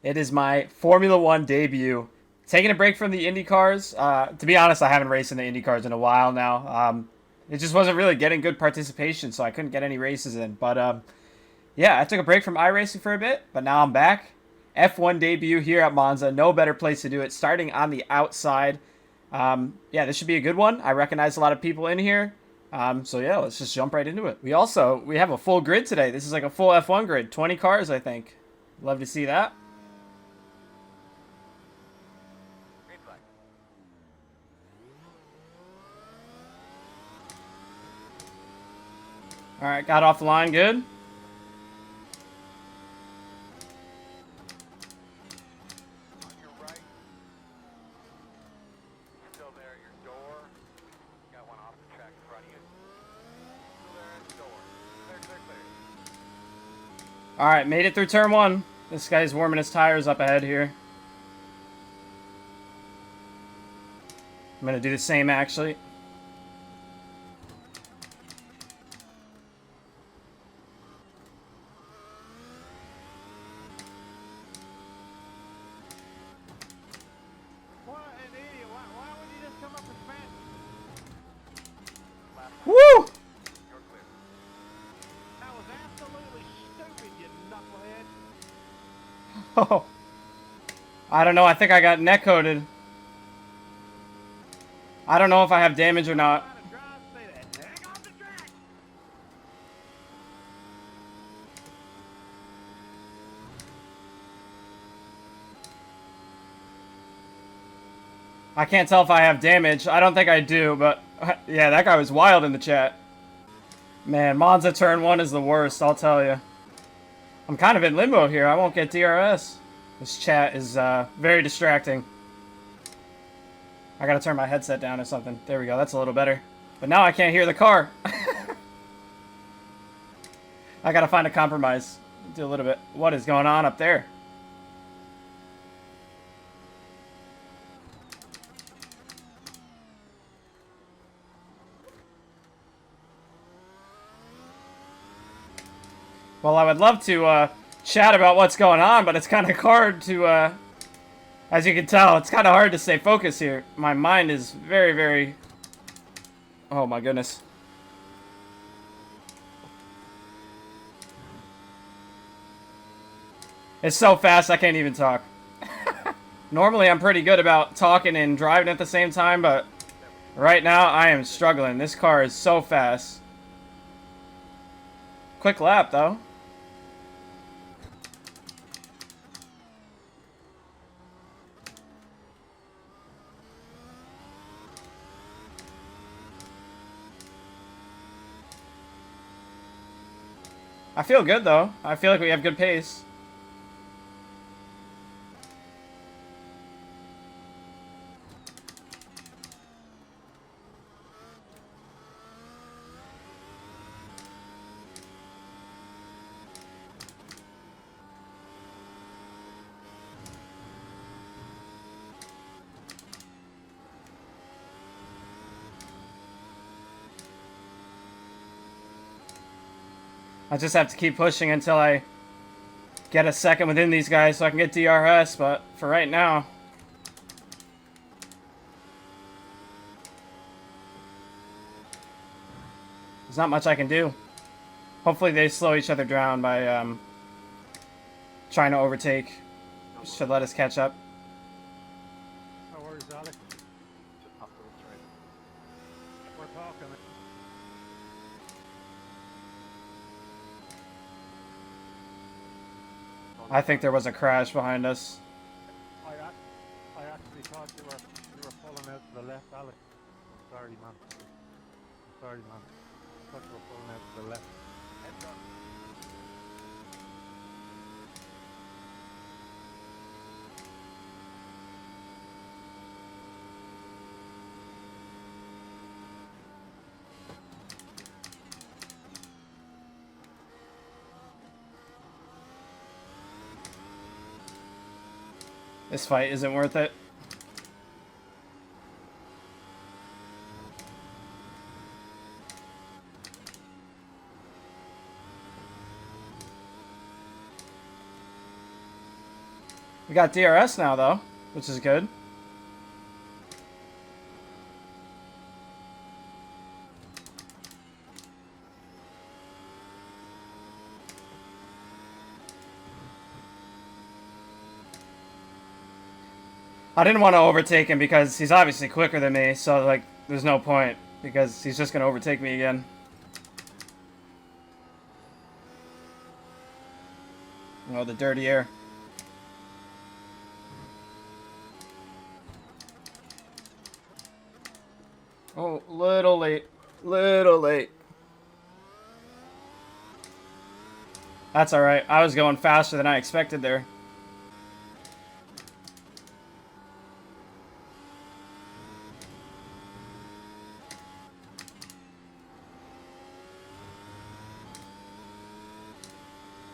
It is my Formula One debut. Taking a break from the Indy cars. To be honest, I haven't raced in the Indy cars in a while now. It just wasn't really getting good participation, so I couldn't get any races in. But yeah, I took a break from iRacing for a bit, but now I'm back. F1 debut here at Monza. No better place to do it. Starting on the outside. Yeah, this should be a good one. I recognize a lot of people in here. So yeah, let's just jump right into it. We have a full grid today. This is like a full F1 grid. 20 cars, I think. Love to see that. All right, got off the line. Good. All right, made it through turn one. This guy's warming his tires up ahead here. I'm going to do the same, actually. Woo! Oh, I don't know. I think I got neck coated. I don't know if I have damage or not. I can't tell if I have damage. I don't think I do, but yeah, that guy was wild in the chat. Man, Monza turn one is the worst, I'll tell you. I'm kind of in limbo here. I won't get DRS. This chat is very distracting. I gotta turn my headset down or something. There we go. That's a little better. But now I can't hear the car. I gotta find a compromise. Do a little bit. What is going on up there? Well, I would love to chat about what's going on, but it's kind of hard to, as you can tell, it's kind of hard to stay focused here. My mind is very, very... Oh my goodness. It's so fast I can't even talk. Normally I'm pretty good about talking and driving at the same time, but right now I am struggling. This car is so fast. Quick lap though. I feel good though. I feel like we have good pace. I just have to keep pushing until I get a second within these guys so I can get DRS, but for right now... There's not much I can do. Hopefully they slow each other down by trying to overtake. Should let us catch up. No worries, Alex. We're talking. I think there was a crash behind us. I actually thought you were pulling out to the left, Alex. I'm sorry, man. I'm sorry, man. I thought you were pulling out to the left. This fight isn't worth it. We got DRS now, though, which is good. I didn't want to overtake him because he's obviously quicker than me, so, like, there's no point because he's just going to overtake me again. Oh, the dirty air. Oh, little late. Little late. That's alright. I was going faster than I expected there.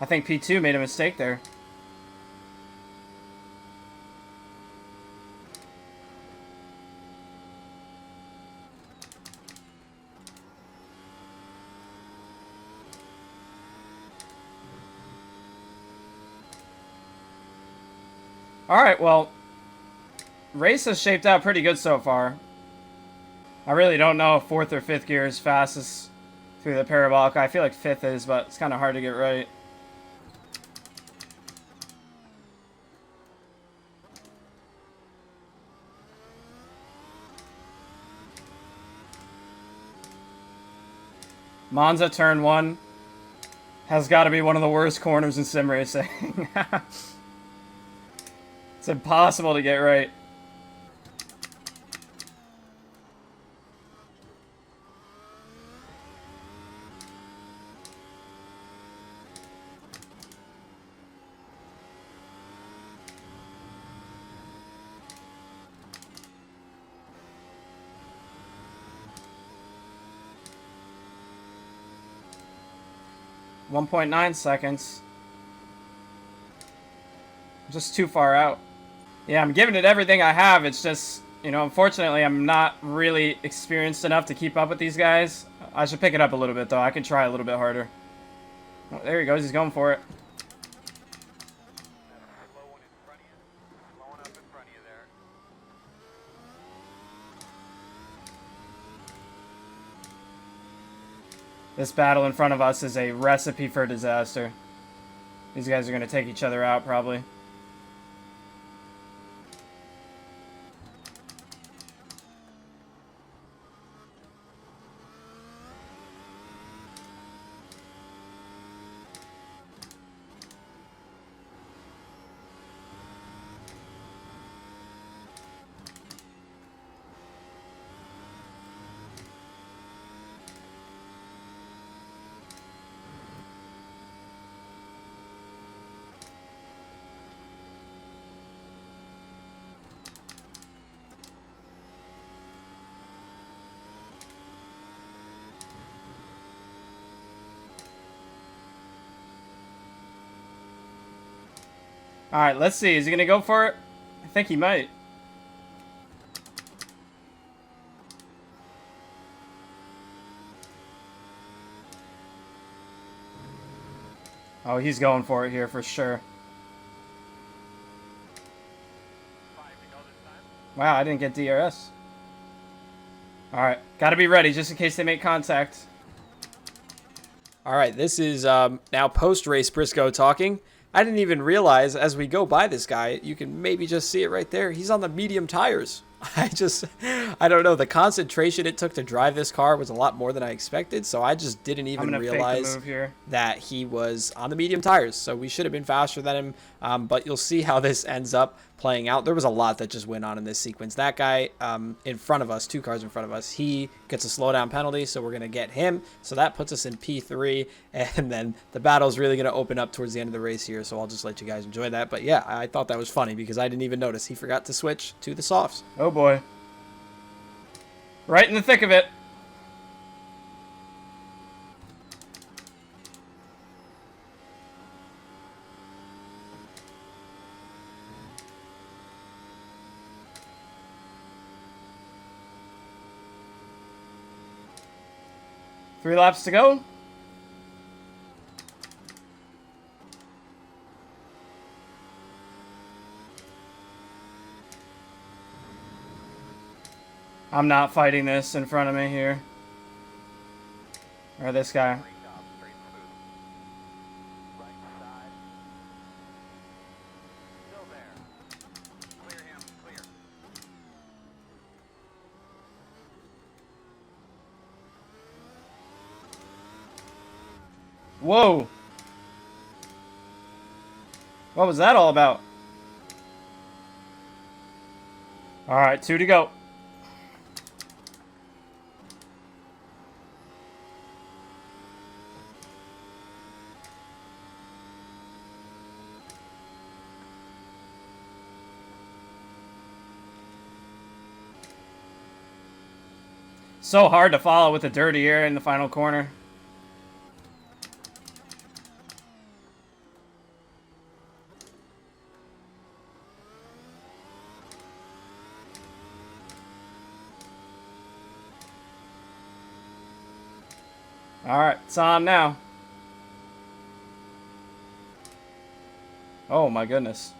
I think P2 made a mistake there. Alright, well, race has shaped out pretty good so far. I really don't know if 4th or 5th gear is fastest through the parabolic. I feel like 5th is, but it's kind of hard to get right. Monza turn 1 has got to be one of the worst corners in sim racing. It's impossible to get right. .9 seconds. Just too far out. Yeah, I'm giving it everything I have. It's just, you know, unfortunately, I'm not really experienced enough to keep up with these guys. I should pick it up a little bit, though. I could try a little bit harder. Oh, there he goes. He's going for it. This battle in front of us is a recipe for disaster. These guys are going to take each other out, probably. Alright, let's see. Is he going to go for it? I think he might. Oh, he's going for it here for sure. Wow, I didn't get DRS. Alright, gotta be ready just in case they make contact. Alright, this is now post-race Briscoe talking. I didn't even realize as we go by this guy, you can maybe just see it right there. He's on the medium tires. I don't know. The concentration it took to drive this car was a lot more than I expected. So I just didn't even realize that he was on the medium tires. So we should have been faster than him. But you'll see how this ends up playing out. There was a lot that just went on in this sequence. That guy in front of us, 2 cars in front of us, he gets a slowdown penalty. So we're going to get him. So that puts us in P3. And then the battle's really going to open up towards the end of the race here. So I'll just let you guys enjoy that. But yeah, I thought that was funny because I didn't even notice. He forgot to switch to the softs. Oh boy. Right in the thick of it. Three laps to go. I'm not fighting this in front of me here. Or this guy. Whoa! What was that all about? Alright, 2 to go. So hard to follow with the dirty air in the final corner. Alright, it's on now. Oh my goodness.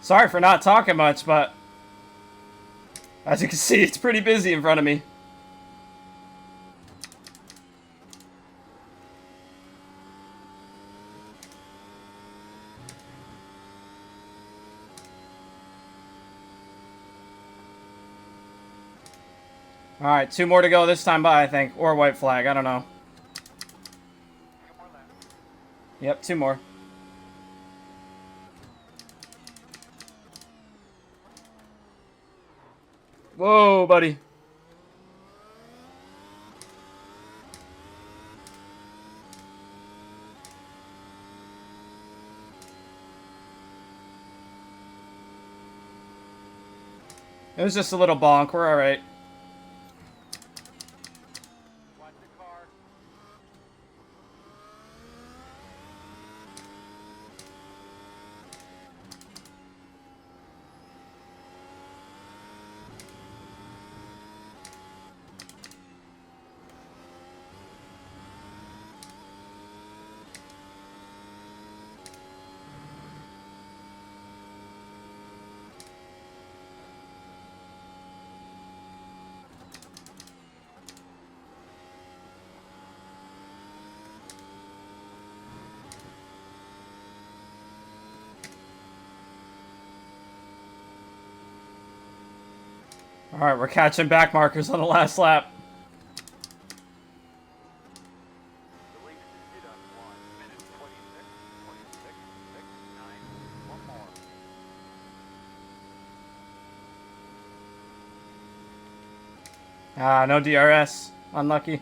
Sorry for not talking much, but as you can see, it's pretty busy in front of me. Alright, 2 more to go this time by, I think. Or white flag, I don't know. Yep, 2 more. Whoa, buddy. It was just a little bonk. We're alright. Watch the car. Alright, we're catching back markers on the last lap. The race ended on 1 minute 26, 9. One more. Ah, no DRS. Unlucky.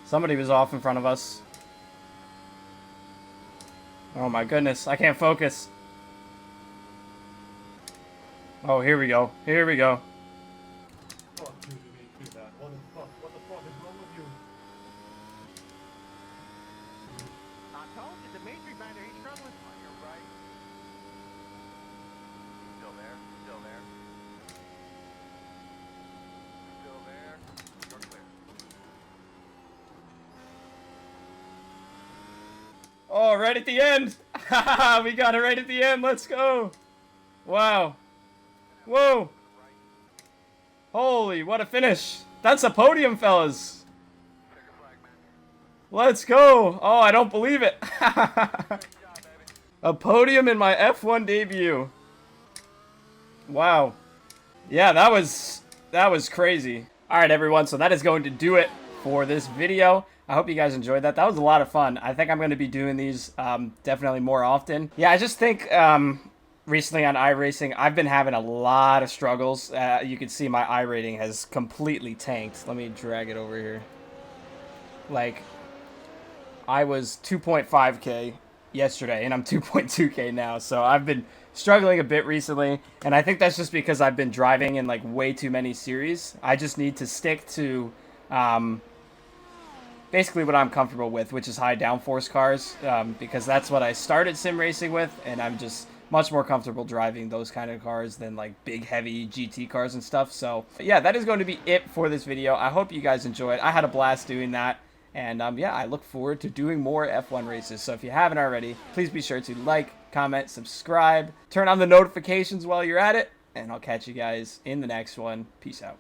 Somebody was off in front of us. Oh my goodness, I can't focus. Oh, here we go. Here we go. Fuck you, Dimitri, man. What the fuck? What the fuck is wrong with you? I told you, Dimitri, man, he's struggling. Oh, you're right. Still there. Still there. Still there. You're clear. Oh, right at the end. We got it right at the end. Let's go. Wow. Whoa. Holy, what a finish. That's a podium, fellas. Let's go. Oh, I don't believe it. A podium in my F1 debut. Wow. Yeah, that was crazy. All right, everyone. So that is going to do it for this video. I hope you guys enjoyed that. That was a lot of fun. I think I'm going to be doing these definitely more often. Yeah, I just think recently on iRacing, I've been having a lot of struggles. You can see my iRating has completely tanked. Let me drag it over here. Like, I was 2.5K yesterday, and I'm 2.2K now. So I've been struggling a bit recently, and I think that's just because I've been driving in like way too many series. I just need to stick to basically what I'm comfortable with, which is high downforce cars, because that's what I started sim racing with, and I'm just much more comfortable driving those kind of cars than like big heavy GT cars and stuff. So yeah, that is going to be it for this video. I hope you guys enjoyed. I had a blast doing that. And yeah, I look forward to doing more F1 races. So if you haven't already, please be sure to like, comment, subscribe, turn on the notifications while you're at it. And I'll catch you guys in the next one. Peace out.